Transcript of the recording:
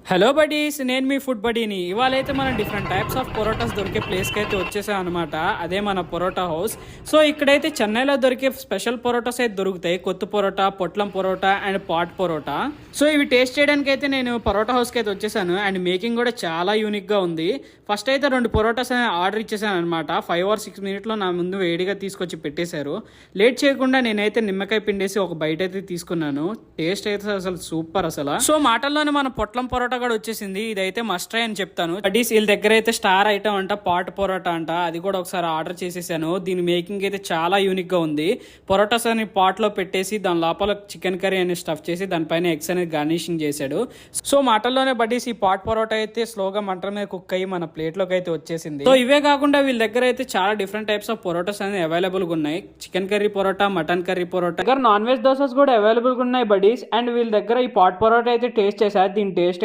Hello buddies, నేను మీ food బడీని. ఇవాళ అయితే మనం డిఫరెంట్ టైప్స్ ఆఫ్ పొరోటాస్ దొరికే ప్లేస్కి అయితే వచ్చేసాం అనమాట. అదే మన పొరోటా హౌస్. సో ఇక్కడైతే చెన్నైలో దొరికే స్పెషల్ పొరోటాస్ అయితే దొరుకుతాయి. కొత్త పొరోటా, పొట్లం parotta and pot parotta. So ఇవి టేస్ట్ చేయడానికి అయితే నేను పొరోటా హౌస్కి అయితే వచ్చేసాను. అండ్ మేకింగ్ కూడా చాలా యూనిక్గా ఉంది. ఫస్ట్ అయితే 2 పొరోటాస్ ఆర్డర్ ఇచ్చేసాను అనమాట. 5 or 6 minutes నా ముందు వేడిగా తీసుకొచ్చి పెట్టేశారు. లేట్ చేయకుండా నేనైతే నిమ్మకాయ పిండేసి ఒక బయట అయితే తీసుకున్నాను. టేస్ట్ అయితే అసలు సూపర్ అసలు. సో మాటల్లోనే మన పొట్లం పొరోటా కూడా వచ్చేసింది. ఇదైతే మస్ట్ ట్రై అని చెప్తాను. బడీస్ వీళ్ళ దగ్గర అయితే స్టార్ ఐటమ్ అంట పాట్ పొరోటా అంట. అది కూడా ఒకసారి ఆర్డర్ చేసేసాను. దీని మేకింగ్ అయితే చాలా యూనిక్ గా ఉంది. పొరోటాస్ అని పాట్ లో పెట్టేసి దాని లోపల చికెన్ కర్రీ అని స్టఫ్ చేసి దానిపైన ఎగ్స్ అనేది గార్నిషింగ్ చేశాడు. సో మాటల్లోనే బడీస్ ఈ పాట్ పొరోటా అయితే స్లోగా మంట మీద కుక్ అయ్యి మన ప్లేట్ లోకి అయితే వచ్చేసింది. సో ఇవే కాకుండా వీళ్ళ దగ్గర అయితే చాలా డిఫరెంట్ టైప్స్ ఆఫ్ పొరోటాస్ అనేది అవైలబుల్ గా ఉన్నాయి. Chicken curry parotta, mutton curry parotta, దగ్గర నాన్ వెజ్ దోసెస్ కూడా అవైలబుల్ గా ఉన్నాయి బడీస్. అండ్ వీళ్ళ దగ్గర ఈ పాట్ పొరోటా అయితే టేస్ట్ చేశారు. దీని టేస్ట్